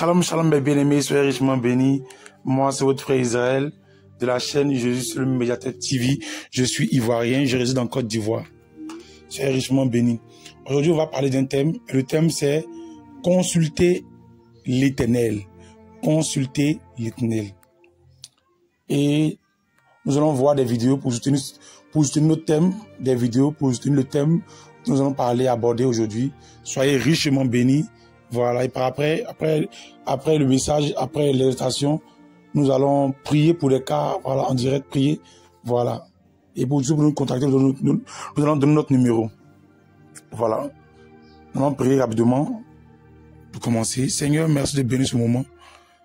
Shalom, shalom mes bien-aimés, soyez richement bénis. Moi, c'est votre frère Israël de la chaîne Jésus sur le Médiateur TV. Je suis ivoirien, je réside en Côte d'Ivoire. Soyez richement bénis. Aujourd'hui, on va parler d'un thème. Le thème, c'est consulter l'Éternel. Consulter l'Éternel. Et nous allons voir des vidéos pour soutenir notre thème, des vidéos pour soutenir le thème que nous allons parler, aborder aujourd'hui. Soyez richement bénis. Voilà, et après le message, après l'exhortation, nous allons prier pour les cas, voilà, en direct, prier, voilà. Et pour nous contacter, nous allons donner notre numéro. Voilà. Nous allons prier rapidement pour commencer. Seigneur, merci de bénir ce moment.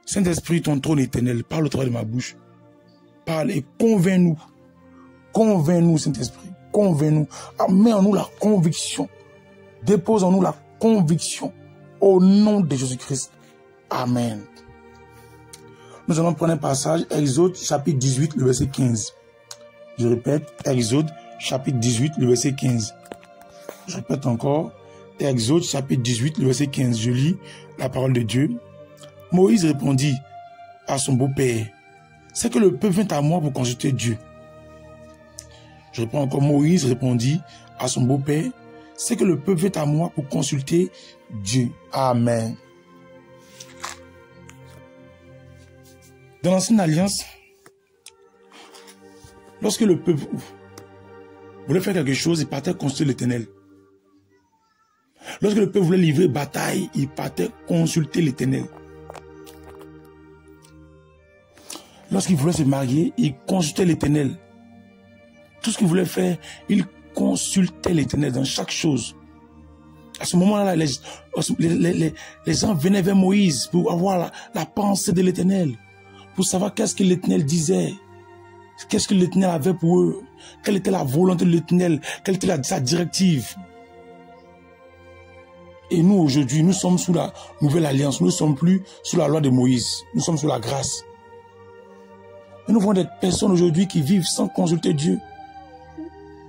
Saint-Esprit, ton trône éternel, parle au travers de ma bouche. Parle et convainc-nous. Convainc-nous, Saint-Esprit. Convainc-nous. Mets en nous la conviction. Dépose en nous la conviction. Au nom de Jésus-Christ. Amen. Nous allons prendre un passage, Exode chapitre 18, le verset 15. Je répète, Exode chapitre 18, le verset 15. Je répète encore, Exode chapitre 18, le verset 15. Je lis la parole de Dieu. Moïse répondit à son beau-père, c'est que le peuple vient à moi pour consulter Dieu. Je reprends encore, Moïse répondit à son beau-père, c'est que le peuple vient à moi pour consulter Dieu. Amen. Dans l'ancienne alliance, lorsque le peuple voulait faire quelque chose, il partait consulter l'Éternel. Lorsque le peuple voulait livrer bataille, il partait consulter l'Éternel. Lorsqu'il voulait se marier, il consultait l'Éternel. Tout ce qu'il voulait faire, il consultait l'Éternel dans chaque chose. À ce moment-là, les gens venaient vers Moïse pour avoir la pensée de l'Éternel, pour savoir qu'est-ce que l'Éternel disait, qu'est-ce que l'Éternel avait pour eux, quelle était la volonté de l'Éternel, quelle était sa directive. Et nous, aujourd'hui, nous sommes sous la nouvelle alliance, nous ne sommes plus sous la loi de Moïse, nous sommes sous la grâce. Et nous voyons des personnes aujourd'hui qui vivent sans consulter Dieu,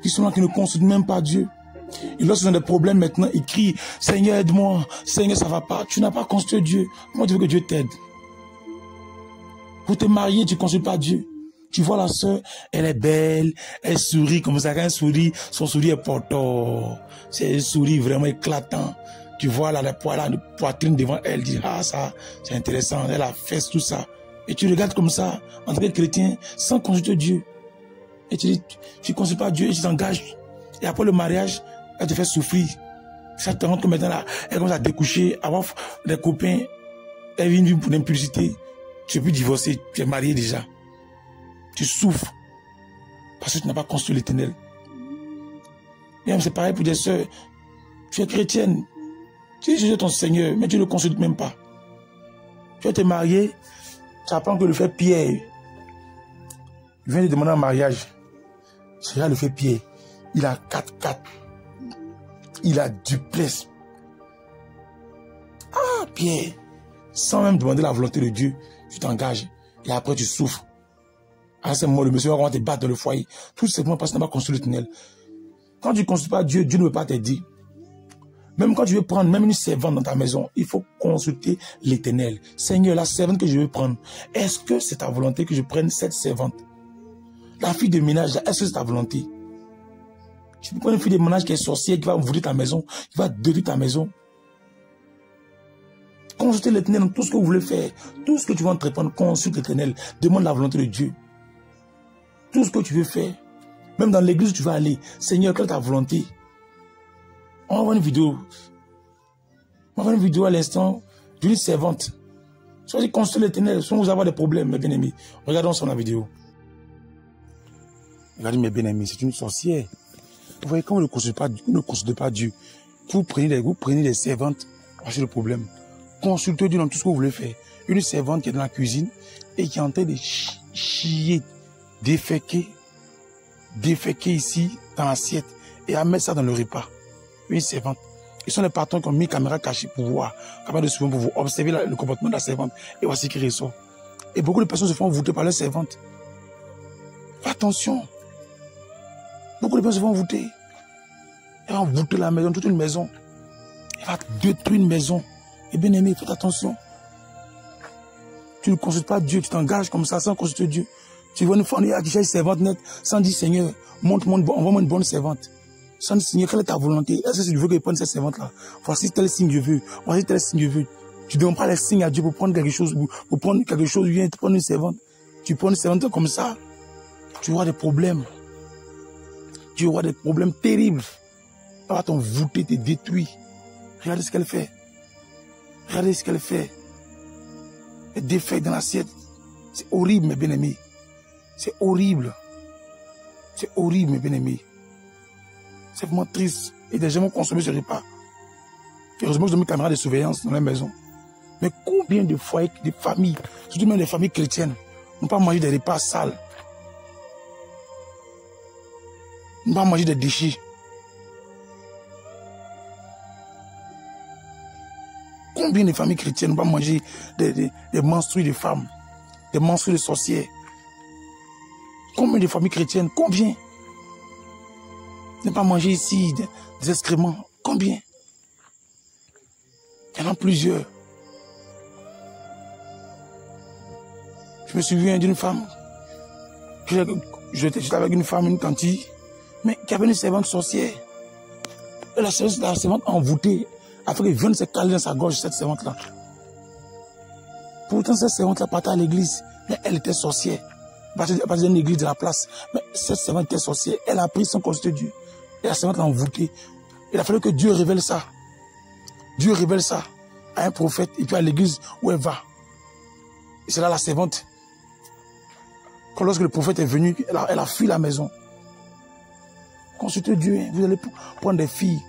qui sont là, qui ne consultent même pas Dieu. Et lorsqu'ils ont des problèmes maintenant, ils crient, Seigneur, aide-moi, Seigneur, ça va pas. Tu n'as pas consulté Dieu. Comment tu veux que Dieu t'aide? Pour te marier, tu ne consultes pas Dieu. Tu vois la sœur, elle est belle, elle sourit comme ça. Quand elle sourit, son sourire est porteur. C'est un sourire vraiment éclatant. Tu vois là, la poitrine devant elle, dit, ah, ça, c'est intéressant, elle a fait tout ça. Et tu regardes comme ça, en tant que chrétien, sans consulter Dieu. Et tu dis, tu ne consultes pas Dieu et tu t'engages. Et après le mariage, elle te fait souffrir. Ça te rend que maintenant, là, elle commence à découcher, avoir des copains, elle vit une vie pour l'impulsité. Tu es plus divorcé, tu es marié déjà. Tu souffres. Parce que tu n'as pas construit l'Éternel. Et c'est pareil pour des sœurs. Tu es chrétienne. Tu es Jésus ton Seigneur, mais tu ne le consultes même pas. Tu vas te marier, tu apprends que le frère Pierre, il vient de demander un mariage. C'est là le frère Pierre. Il a 4x4. Il a duplex. Ah, Pierre. Sans même demander la volonté de Dieu, tu t'engages. Et après, tu souffres. À ce moment, le monsieur va te battre dans le foyer. Tout simplement parce que tu n'as pas construit l'Éternel. Quand tu ne construis pas Dieu, Dieu ne veut pas t'aider. Même quand tu veux prendre même une servante dans ta maison, il faut consulter l'Éternel. Seigneur, la servante que je veux prendre, est-ce que c'est ta volonté que je prenne cette servante? La fille de ménage, est-ce que c'est ta volonté? Tu peux prendre une fille de ménage qui est sorcière, qui va voler ta maison, qui va détruire ta maison. Consultez l'Éternel dans tout ce que vous voulez faire. Tout ce que tu veux entreprendre, consulte l'Éternel. Demande la volonté de Dieu. Tout ce que tu veux faire. Même dans l'église où tu vas aller. Seigneur, quelle est ta volonté? On va voir une vidéo. On va voir une vidéo à l'instant d'une servante. Soyez consultez l'Éternel. Sinon vous avez des problèmes, mes bien-aimés. Regardons sur la vidéo. Regardez mes bien-aimés, c'est une sorcière. Vous voyez, quand vous ne consultez pas Dieu, vous prenez des servantes, voici le problème. Consultez Dieu dans tout ce que vous voulez faire. Une servante qui est dans la cuisine et qui est en train de chier, déféquer ici dans l'assiette et à mettre ça dans le repas. Une servante. Ils sont les patrons qui ont mis une caméra cachée pour voir, capable de souvent pour vous observer le comportement de la servante et voici ce qui ressort. Et beaucoup de personnes se font voûter par leur servante. Fais attention. Beaucoup de personnes se font voûter. Ils vont voûter la maison, toute une maison. Il va détruire une maison. Et bien aimé, faites attention. Tu ne consultes pas Dieu, tu t'engages comme ça sans consulter Dieu. Tu vois une famille qui cherche servante nette sans dire Seigneur, envoie-moi une bonne servante. Sans dire Seigneur, quelle est ta volonté? Est-ce que tu veux que je prenne cette servante-là? Voici tel signe je veux. Voici tel signe je veux. Tu ne donnes pas les signes à Dieu pour prendre quelque chose, pour prendre quelque chose, viens te prendre une servante. Tu prends une servante comme ça, tu auras des problèmes. Tu auras des problèmes terribles. Elle va t'envoûter, te détruire. Regardez ce qu'elle fait. Regardez ce qu'elle fait. Elle défait dans l'assiette. C'est horrible, mes bien-aimés. C'est horrible. C'est horrible, mes bien-aimés. C'est vraiment triste. Et des gens vont consommer ce repas. Heureusement que j'ai mis une caméra de surveillance dans la maison. Mais combien de foyers, de familles, surtout même les familles chrétiennes, n'ont pas mangé des repas sales, n'ont pas mangé des déchets. Combien de familles chrétiennes n'ont pas mangé des menstrues de femmes, des menstrues de sorcières? Combien de familles chrétiennes? Combien n'ont pas mangé ici des excréments? Combien? Il y en a plusieurs. Je me souviens d'une femme, j'étais avec une femme, une tante, mais qui avait une servante sorcière. Et la servante envoûtée, afin qu'elle vienne se caler dans sa gorge, cette servante-là. Pourtant, cette servante-là partait à l'église, mais elle était sorcière. Elle partait d'une église de la place, mais cette servante était sorcière. Elle a pris son consulter Dieu. Et la servante l'a envoûtée. Il a fallu que Dieu révèle ça. Dieu révèle ça à un prophète, et puis à l'église où elle va. Et c'est là la servante. Quand lorsque le prophète est venu, elle a fui la maison. Consultez Dieu, hein. Vous allez prendre des filles.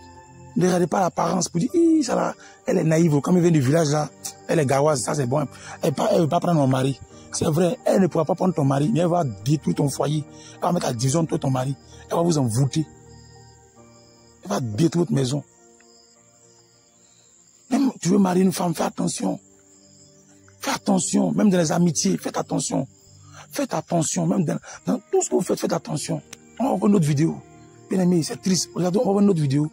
Ne regardez pas l'apparence pour dire, ça là, elle est naïve. Comme elle vient du village là, elle est garoise, ça c'est bon. Elle ne veut pas prendre mon mari. C'est vrai, elle ne pourra pas prendre ton mari, mais elle va détruire ton foyer. Elle va mettre à division toi et ton mari. Elle va vous envoûter. Elle va détruire votre maison. Même tu veux marier une femme, fais attention. Fais attention, même dans les amitiés, faites attention. Faites attention, même dans tout ce que vous faites, faites attention. On va voir une autre vidéo. Bien aimé, c'est triste. Regardez, on va voir une autre vidéo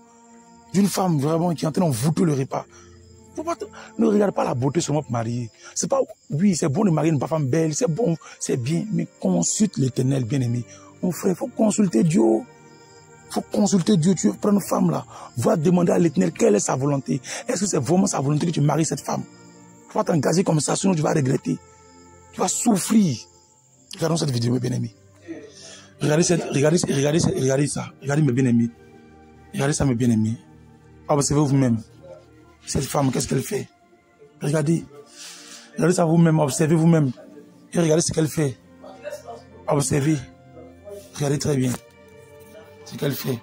d'une femme vraiment qui est en train d'envoûter le repas. Ne regarde pas la beauté seulement pour marier. C'est pas, oui, c'est bon de marier une femme belle, c'est bon, c'est bien, mais consulte l'Éternel, bien aimé. Mon frère, il faut consulter Dieu. Il faut consulter Dieu. Tu veux prendre une femme là, va demander à l'Éternel quelle est sa volonté. Est-ce que c'est vraiment sa volonté que tu maries cette femme? Tu vas t'engager comme ça, sinon tu vas regretter. Tu vas souffrir. Regardons cette vidéo, mes bien-aimés. Regardez ça. Regardez mes bien-aimés. Regardez ça, mes bien-aimés. Observez vous-même. Cette femme, qu'est-ce qu'elle fait? Regardez. Regardez ça vous-même. Observez vous-même. Et regardez ce qu'elle fait. Observez. Regardez très bien ce qu'elle fait.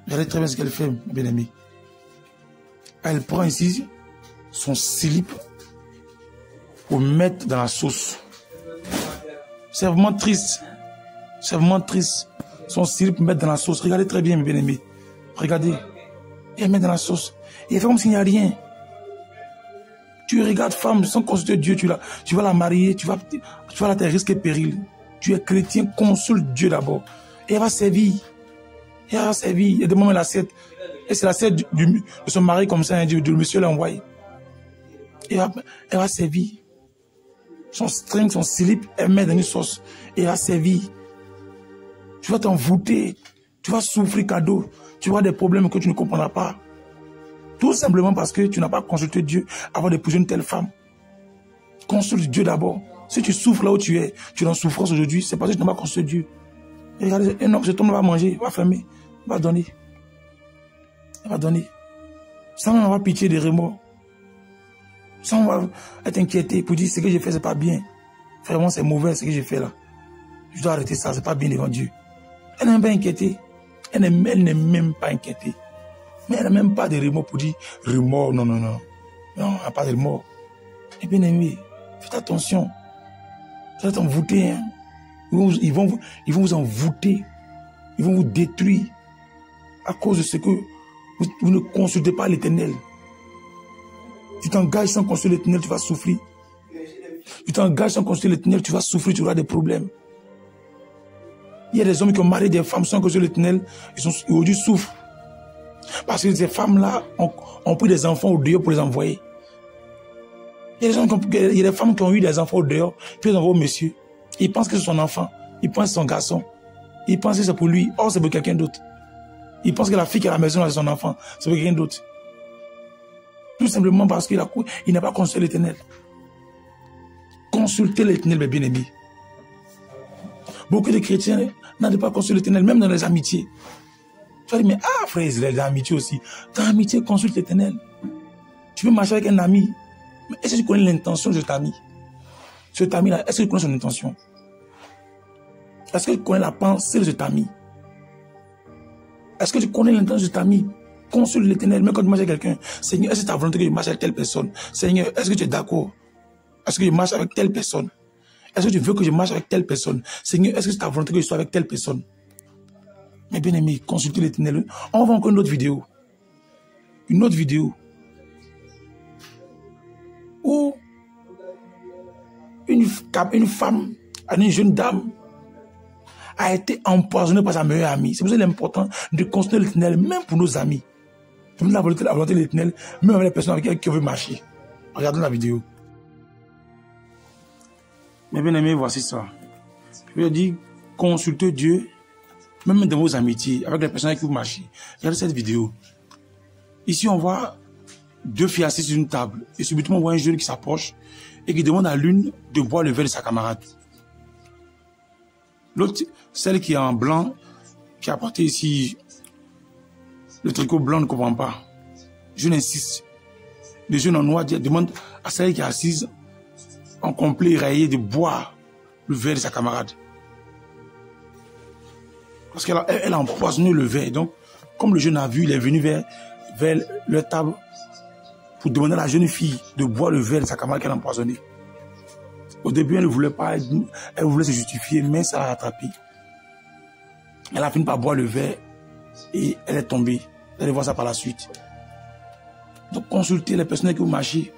Regardez très bien ce qu'elle fait, mes bien-aimés. Elle prend ici son slip pour mettre dans la sauce. C'est vraiment triste. C'est vraiment triste. Son slip pour mettre dans la sauce. Regardez très bien, mes bien-aimés. Regardez. Et elle met dans la sauce. Et elle fait comme s'il n'y a rien. Tu regardes femme sans consulter Dieu. Tu vas la marier. Tu vas la tes risques et périls. Tu es chrétien. Consulte Dieu d'abord. Et elle va servir. Et elle va servir. Il y a des moments l'assiette. Et c'est l'assiette de son mari comme ça. Du monsieur l'a envoyé. Et elle va servir. Son string, son slip, elle met dans une sauce. Et elle va servir. Tu vas t'envoûter. Tu vas souffrir cadeau. Tu vas avoir des problèmes que tu ne comprendras pas. Tout simplement parce que tu n'as pas consulté Dieu avant d'épouser une telle femme. Consulte Dieu d'abord. Si tu souffres là où tu es en souffrance aujourd'hui, c'est parce que tu n'as pas consulté Dieu. Et regardez, un homme, cet homme va manger, il va fermer, il va donner. Il va donner. Sans même avoir pitié des remords. Sans être inquiété pour dire ce que j'ai fait, c'est pas bien. Vraiment, c'est mauvais ce que j'ai fait là. Je dois arrêter ça, c'est pas bien devant Dieu. Elle n'est même pas inquiétée. Elle n'est même pas inquiétée. Mais elle n'a même pas de remords pour dire remords, non. Non, elle n'a pas de remords. Et bien aimé, faites attention. Vous êtes envoûtés. Hein? Ils vont vous envoûter. Ils vont vous détruire. À cause de ce que vous ne consultez pas l'Éternel. Tu t'engages sans consulter l'Éternel, tu vas souffrir. Tu t'engages sans consulter l'Éternel, tu vas souffrir, tu auras des problèmes. Il y a des hommes qui ont marié des femmes sans consulter l'Éternel, ils aujourd'hui souffrent. Parce que ces femmes-là ont pris des enfants au dehors pour les envoyer. Il Il y a des femmes qui ont eu des enfants au dehors, puis ils envoient au monsieur. Ils pensent que c'est son enfant, ils pensent que c'est son garçon, ils pensent que c'est pour lui, or c'est pour quelqu'un d'autre. Ils pensent que la fille qui est à la maison, c'est son enfant, c'est pour quelqu'un d'autre. Tout simplement parce qu'il n'a pas consulté l'Éternel. Consultez l'Éternel, mes bien-aimés. Beaucoup de chrétiens n'ont pas consulté l'Éternel, même dans les amitiés. Tu vas dire, mais frère, les amitiés aussi. Dans l'amitié, consulte l'Éternel. Tu peux marcher avec un ami, mais est-ce que tu connais l'intention de cet ami? Cet ami-là, est-ce que tu connais son intention? Est-ce que tu connais la pensée de cet ami? Est-ce que tu connais l'intention de cet ami? Consulte l'Éternel, même quand tu marches avec quelqu'un. Seigneur, est-ce que tu as volonté que je marche avec telle personne? Seigneur, est-ce que tu es d'accord? Est-ce que je marche avec telle personne? Est-ce que tu veux que je marche avec telle personne? Seigneur, est-ce que c'est ta volonté que je sois avec telle personne? Mes bien-aimés, consultez l'Éternel. On va encore une autre vidéo. Une autre vidéo. Où une femme, une jeune dame, a été empoisonnée par sa meilleure amie. C'est pour ça qu'il est important de consulter l'Éternel, même pour nos amis. Même la volonté de l'Éternel, même avec les personnes avec qui on veut marcher. Regardons la vidéo. Mes bien-aimés, voici ça. Je veux dire, consultez Dieu, même dans vos amitiés, avec les personnes avec qui vous marchez. Regardez cette vidéo. Ici, on voit deux filles assises sur une table. Et subitement, on voit un jeune qui s'approche et qui demande à l'une de boire le verre de sa camarade. L'autre, celle qui est en blanc, qui a porté ici le tricot blanc, ne comprend pas. Je n'insiste. Le jeune en noir demande à celle qui est assise, en complet rayé, de boire le verre de sa camarade. Parce qu'elle a empoisonné le verre. Donc, comme le jeune a vu, il est venu vers leur table pour demander à la jeune fille de boire le verre de sa camarade qu'elle a empoisonné. Au début, elle ne voulait pas, elle voulait se justifier, mais ça l'a rattrapée. Elle a fini par boire le verre et elle est tombée. Vous allez voir ça par la suite. Donc, consultez les personnes qui vous marchez.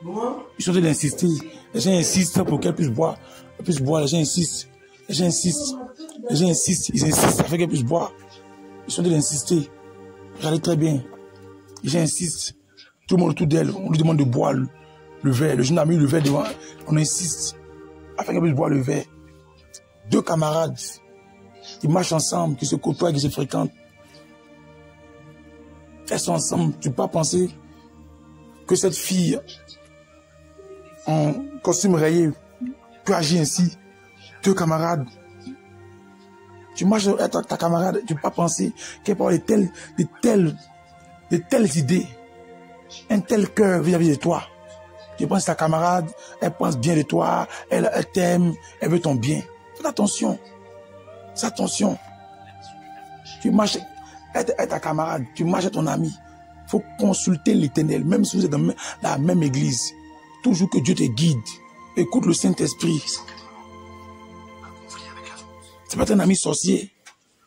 Ils sont en train d'insister. Les gens insistent pour qu'elle puisse boire. Elle puisse boire, les gens insistent. Les gens insistent. Les gens insistent. Ils insistent afin qu'elle puisse boire. Ils sont en train d'insister. Regardez très bien. Les gens insistent. Tout le monde autour d'elle, on lui demande de boire le verre. Le jeune a mis le verre devant. On insiste afin qu'elle puisse boire le verre. Deux camarades qui marchent ensemble, qui se côtoient, qui se fréquentent. Elles sont ensemble. Tu ne peux pas penser que cette fille en costume rayé peut agir ainsi. Deux camarades. Tu marches avec ta camarade, tu ne peux pas penser qu'elle peut avoir de telles idées, un tel cœur vis-à-vis de toi. Tu penses que ta camarade, elle pense bien de toi, elle t'aime, elle veut ton bien. Fais attention. Fais attention. Tu marches avec ta camarade, tu marches avec ton ami. Il faut consulter l'Éternel, même si vous êtes dans la même église. Toujours que Dieu te guide. Écoute le Saint-Esprit. C'est pas un ami sorcier.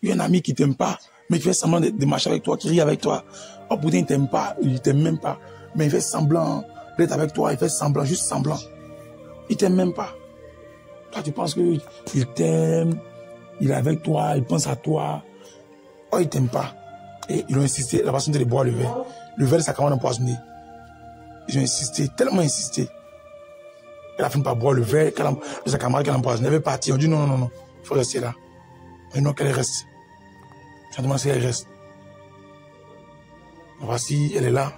Il y a un ami qui ne t'aime pas, mais qui fait semblant de marcher avec toi, qui rit avec toi. Oh, pourtant, il ne t'aime pas, il ne t'aime même pas. Mais il fait semblant d'être avec toi, il fait semblant, juste semblant. Il ne t'aime même pas. Toi, tu penses qu'il t'aime, il est avec toi, il pense à toi. Oh, il ne t'aime pas. Et ils ont insisté, la façon de boire le verre. Le verre, ça commence à empoisonner. Ils ont insisté, tellement insisté. Elle a fini par boire le verre de sa camarade qu'elle a empoisonné. Elle veut partir. On dit non, non, non. Il faut rester là. Et non, qu'elle reste. Je demande si elle reste. Voici, elle est là.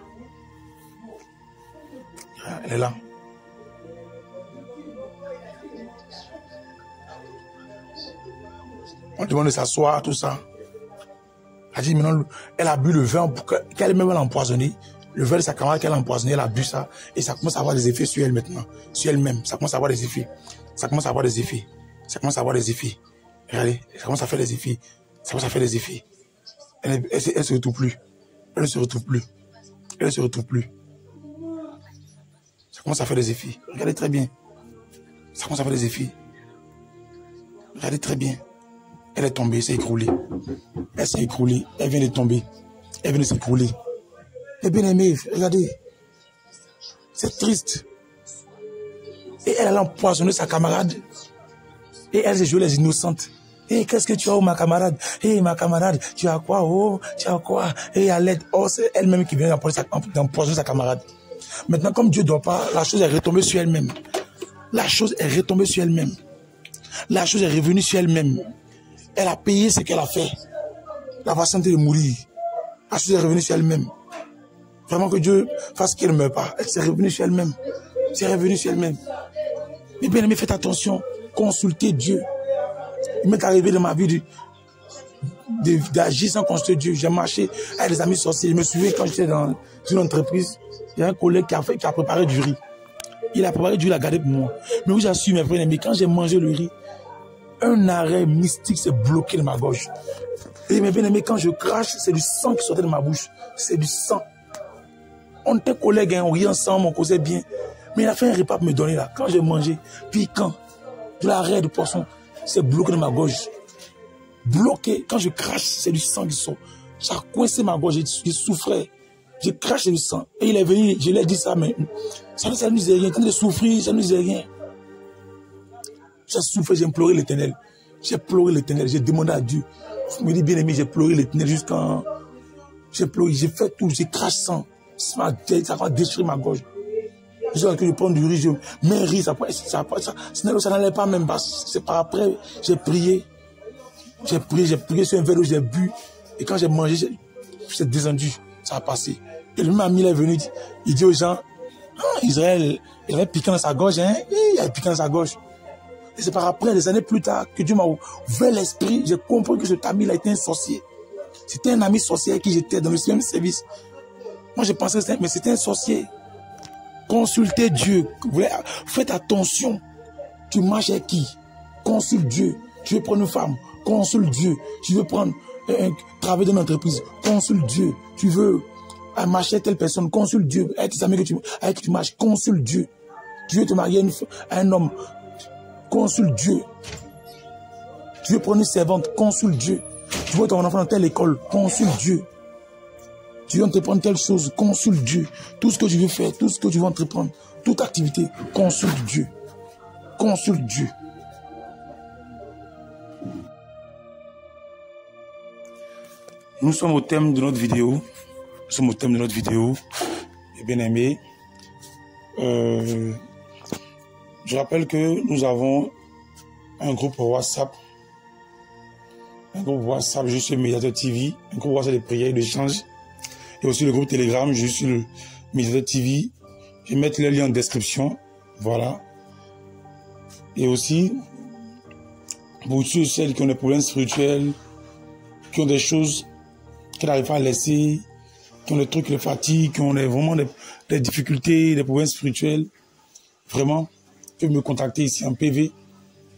Elle est là. On demande de s'asseoir, tout ça. Elle dit maintenant, elle a bu le vin pour qu'elle-même l'a empoisonné. Le verre de sa camarade qu'elle a empoisonné, elle a bu ça. Et ça commence à avoir des effets sur elle maintenant. Sur elle-même. Ça commence à avoir des effets. Ça commence à avoir des effets. Ça commence à avoir des effets. Regardez, ça commence à faire des effets. Ça commence à faire des effets. Elle se retrouve plus. Elle ne se retrouve plus. Elle ne se retrouve plus. Ça commence à faire des effets. Regardez très bien. Ça commence à faire des effets. Regardez très bien. Elle est tombée, elle s'est écroulée. Elle s'est écroulée. Elle vient de tomber. Elle vient de s'écrouler. Eh bien aimé, regardez. C'est triste. Et elle a empoisonné sa camarade. Et elle s'est jouée les innocentes. Et qu'est-ce que tu as, oh, ma camarade? Et ma camarade, tu as quoi? Oh, tu as quoi? Et à l'aide, oh, c'est elle-même qui vient d'empoisonner sa camarade. Maintenant, comme Dieu ne dort pas, la chose est retombée sur elle-même. La chose est retombée sur elle-même. La chose est revenue sur elle-même. Elle a payé ce qu'elle a fait. La façon de mourir. La chose est revenue sur elle-même. Vraiment que Dieu fasse qu'elle ne meure pas. Elle s'est revenue sur elle-même. C'est revenu sur elle-même. Mais bien aimé, faites attention. Consultez Dieu. Il m'est arrivé dans ma vie d'agir sans consulter Dieu. J'ai marché avec des amis sorciers. Je me souviens quand j'étais dans une entreprise, il y a un collègue qui a préparé du riz. Il a préparé du riz, il a gardé pour moi. Mais oui, j'assume, mes frères, mais quand j'ai mangé le riz, un arrêt mystique s'est bloqué dans ma gorge. Et mes bien-aimés, quand je crache, c'est du sang qui sortait de ma bouche. C'est du sang. On était collègues, hein, on riait ensemble, on causait bien. Mais il a fait un repas pour me donner là. Quand j'ai mangé, puis quand de l'arrêt de poisson, c'est bloqué dans ma gorge. Bloqué. Quand je crache, c'est du sang qui sort. Ça a coincé ma gorge, je souffrais. Je crache du sang. Et il est venu, je lui ai dit ça, mais ça ne nous disait rien. Quand il souffrait, ça ne nous disait rien. J'ai souffert, j'ai imploré l'Éternel. J'ai pleuré l'Éternel, j'ai demandé à Dieu. Je me dis, bien aimé, j'ai pleuré l'Éternel jusqu'à... J'ai pleuré, j'ai fait tout, j'ai craché sang. Ça va déchirer ma gorge. Je sais que je prends du riz, je mets un riz, ça n'allait pas même. C'est par après, j'ai prié. J'ai prié sur un verre d'eau, j'ai bu. Et quand j'ai mangé, c'est descendu. Ça a passé. Et le même ami est venu, il dit aux gens, ah, Israël, il avait piqué dans sa gorge, hein? Il avait piqué dans sa gorge. Et c'est par après, des années plus tard, que Dieu m'a ouvert l'esprit. J'ai compris que cet ami-là était un sorcier. C'était un ami sorcier avec qui j'étais dans le même service. Moi, je pensais que c'était un sorcier. Consultez Dieu. Faites attention. Tu marches avec qui? Consulte Dieu. Tu veux prendre une femme? Consulte Dieu. Tu veux prendre un travail dans une entreprise? Consulte Dieu. Tu veux marcher avec telle personne? Consulte Dieu. Avec tes amis avec qui tu marches? Consulte Dieu. Tu veux te marier à un homme? Consulte Dieu. Tu veux prendre une servante? Consulte Dieu. Tu veux ton enfant dans telle école? Consulte Dieu. Tu veux entreprendre telle chose? Consulte Dieu. Tout ce que tu veux faire, tout ce que tu veux entreprendre, toute activité, consulte Dieu. Consulte Dieu. Nous sommes au thème de notre vidéo. Nous sommes au thème de notre vidéo. Et bien aimé, je rappelle que nous avons un groupe WhatsApp. Un groupe WhatsApp, je suis Médiateur TV. Un groupe WhatsApp de prières et d'échanges. Et aussi le groupe Telegram, je suis le Médiateur TV. Je vais mettre les liens en description. Voilà. Et aussi, pour ceux et celles qui ont des problèmes spirituels, qui ont des choses qu'ils n'arrivent pas à laisser, qui ont des trucs qui les fatiguent, qui ont vraiment des difficultés, des problèmes spirituels, vraiment, ils peuvent me contacter ici en PV.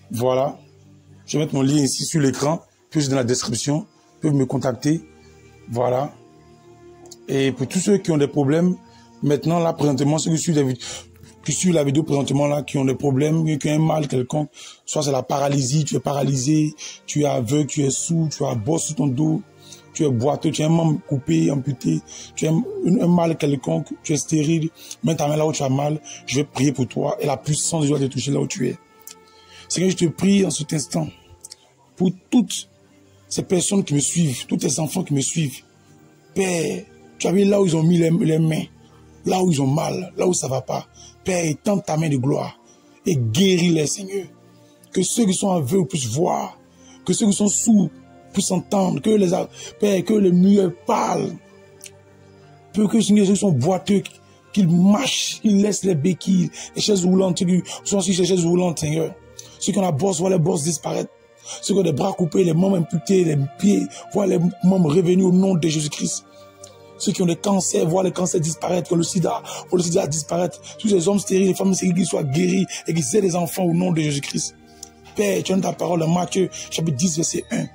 Voilà. Je vais mettre mon lien ici sur l'écran, puis dans la description. Ils peuvent me contacter. Voilà. Et pour tous ceux qui ont des problèmes, maintenant, là, présentement, ceux qui suivent la vidéo présentement, là, qui ont des problèmes, qui ont un mal quelconque, soit c'est la paralysie, tu es paralysé, tu es aveugle, tu es sourd, tu as un bosse sur ton dos, tu es boiteux, tu as un membre coupé, amputé, tu as un mal quelconque, tu es stérile, mets ta main là où tu as mal, je vais prier pour toi et la puissance de Dieu va te toucher là où tu es. Seigneur, je te prie en cet instant pour toutes ces personnes qui me suivent, tous tes enfants qui me suivent. Père, tu as vu là où ils ont mis les mains, là où ils ont mal, là où ça ne va pas. Père, étends ta main de gloire et guéris-les, Seigneur. Que ceux qui sont aveugles puissent voir, que ceux qui sont sourds puissent entendre, Père, que les muets parlent, que ceux qui sont boiteux, qu'ils marchent, qu'ils laissent les béquilles, les chaises roulantes, ceux qui sont sur ces chaises roulantes, Seigneur. Ceux qui ont la bosse, voient les bosses disparaître. Ceux qui ont des bras coupés, les membres amputés, les pieds, voient les membres revenus au nom de Jésus-Christ. Ceux qui ont des cancers, voient les cancers disparaître, que le sida disparaître. Tous ces hommes stériles, les femmes stériles qui soient guéris et qui aient des enfants au nom de Jésus-Christ. Père, tu as ta parole en Matthieu, chapitre 10, verset 1.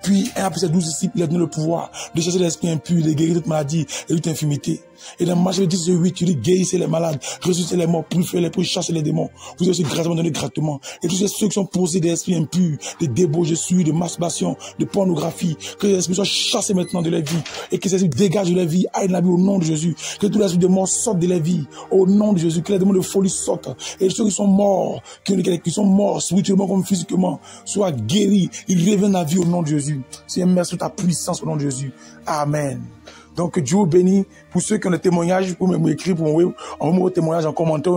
Puis, après ces 12 disciples, il a donné le pouvoir de chasser l'esprit impur, de guérir toute maladie et toute infirmité. Et dans Matthieu 10, verset 8, tu dis guérissez les malades, ressuscitez les morts, purifiez les prix, chassez les démons. Vous avez aussi gratuitement donné gratuitement. Et tous ceux qui sont posés des esprits impurs, de débauchessures, de masturbation, de pornographie, que les esprits soient chassés maintenant de leur vie et que ces esprits dégagent de leur vie, aillent de la vie au nom de Jésus. Que tous les esprits de mort sortent de leur vie au nom de Jésus. Que les démons de folie sortent. Et ceux qui sont morts, qui sont morts spirituellement comme physiquement, soient guéris. Ils reviennent à la vie au nom de Jésus. C'est merci pour ta puissance au nom de Jésus. Amen. Donc, que Dieu vous bénisse. Pour ceux qui ont des témoignages, vous pouvez m'écrire, pour envoyer vos témoignages en commentaire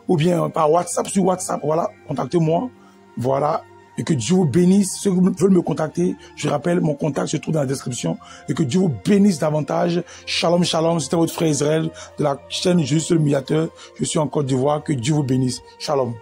ou bien par WhatsApp, sur WhatsApp, voilà, contactez-moi. Voilà. Et que Dieu vous bénisse. Ceux qui veulent me contacter, je rappelle, mon contact se trouve dans la description. Et que Dieu vous bénisse davantage. Shalom, shalom. C'était votre frère Israël de la chaîne Jésus le Médiateur. Je suis en Côte d'Ivoire. Que Dieu vous bénisse. Shalom.